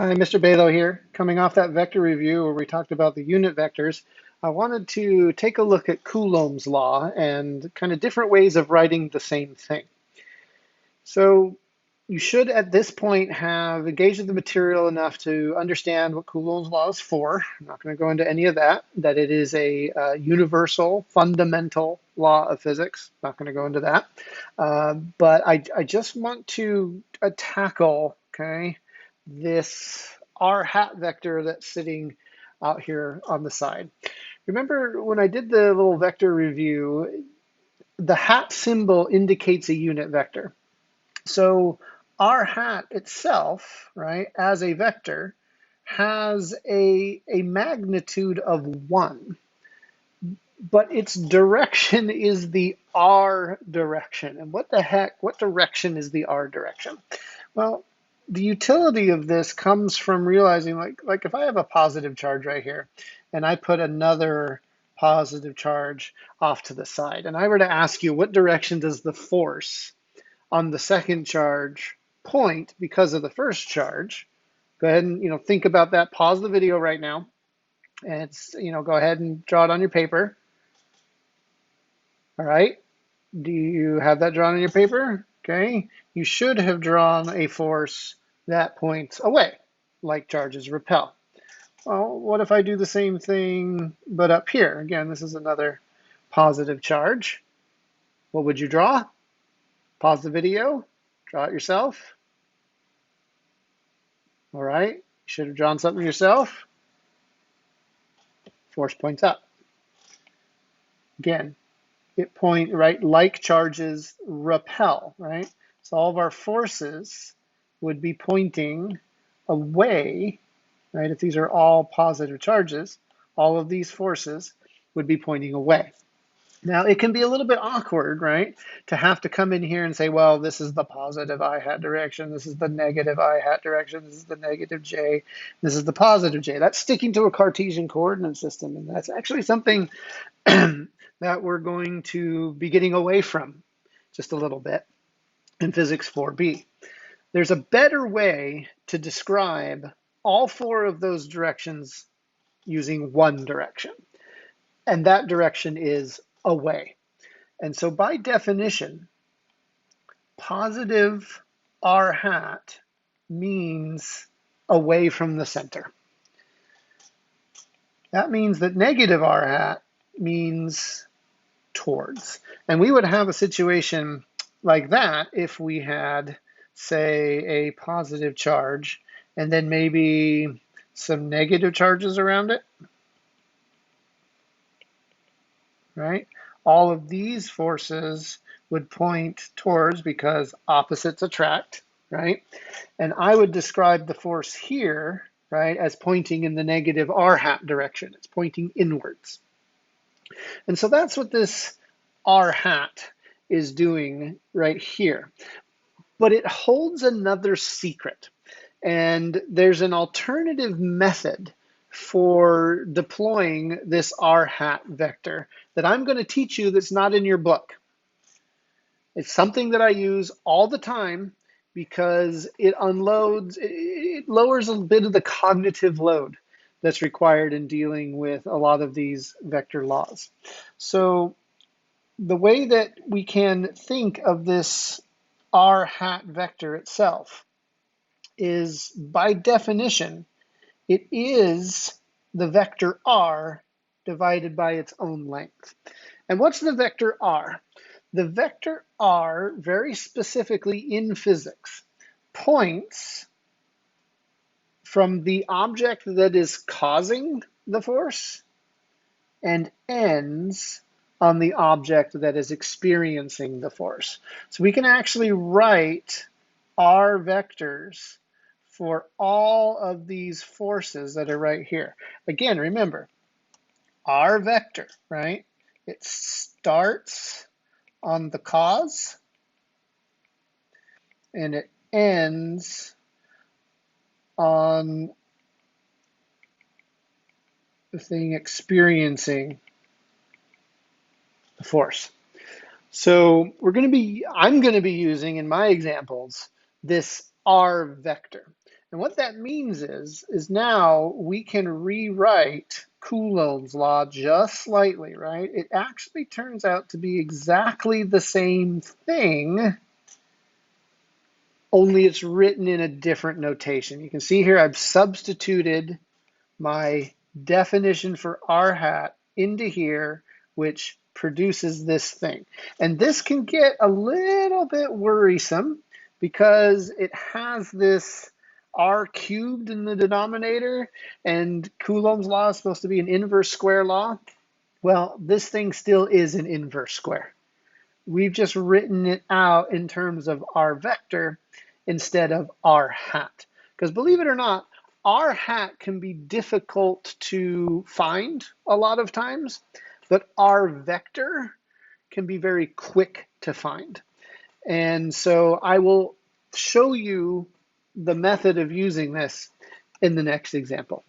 Hi, Mr. Balogh here. Coming off that vector review where we talked about the unit vectors, I wanted to take a look at Coulombs Law and kind of different ways of writing the same thing. So you should at this point have engaged with the material enough to understand what Coulombs Law is for. I'm not going to go into any of that, that it is a universal, fundamental law of physics. Not going to go into that. But I just want to tackle, okay, this r hat vector that's sitting out here on the side. Remember when I did the little vector review, the hat symbol indicates a unit vector. So r hat itself, right, as a vector, has a magnitude of 1, but its direction is the r direction. And what the heck, what direction is the r direction? Well, the utility of this comes from realizing, like if I have a positive charge right here, and I put another positive charge off to the side, and I were to ask you, what direction does the force on the second charge point because of the first charge? Go ahead and think about that. Pause the video right now, and go ahead and draw it on your paper. All right. Do you have that drawn on your paper? Okay. You should have drawn a force that points away, like charges repel. Well, what if I do the same thing, but up here? Again, this is another positive charge. What would you draw? Pause the video, draw it yourself. All right. You should have drawn something yourself. Force points up. Again, it point, right, like charges repel, right? So all of our forces would be pointing away, right? If these are all positive charges, all of these forces would be pointing away. Now, it can be a little bit awkward, right, to have to come in here and say, well, this is the positive I hat direction, this is the negative I hat direction, this is the negative j, this is the positive j. That's sticking to a Cartesian coordinate system, and that's actually something that we're going to be getting away from just a little bit in Physics 4b. There's a better way to describe all four of those directions using one direction, and that direction is away. And so by definition, positive r hat means away from the center. That means that negative r hat means towards. And we would have a situation like that if we had, say, a positive charge and then maybe some negative charges around it, right? All of these forces would point towards because opposites attract, right? And I would describe the force here, right, as pointing in the negative r hat direction. It's pointing inwards. And so that's what this r hat is doing right here. But it holds another secret. And there's an alternative method for deploying this r hat vector that I'm going to teach you that's not in your book. It's something that I use all the time because it unloads, it lowers a bit of the cognitive load that's required in dealing with a lot of these vector laws. So the way that we can think of this r hat vector itself is, by definition, it is the vector r divided by its own length. And what's the vector r? The vector r, very specifically in physics, points from the object that is causing the force and ends on the object that is experiencing the force. So we can actually write r vectors for all of these forces that are right here. Again, remember, r vector, right? It starts on the cause and it ends on the thing experiencing the force. So I'm going to be using in my examples this r vector. And what that means is now we can rewrite Coulombs law just slightly, right? It actually turns out to be exactly the same thing, only it's written in a different notation. You can see here I've substituted my definition for r hat into here, which produces this thing. And this can get a little bit worrisome because it has this r cubed in the denominator, and Coulomb's law is supposed to be an inverse square law. Well, this thing still is an inverse square. We've just written it out in terms of r vector instead of r hat. Because believe it or not, r hat can be difficult to find a lot of times, but r vector can be very quick to find. And so I will show you the method of using this in the next example.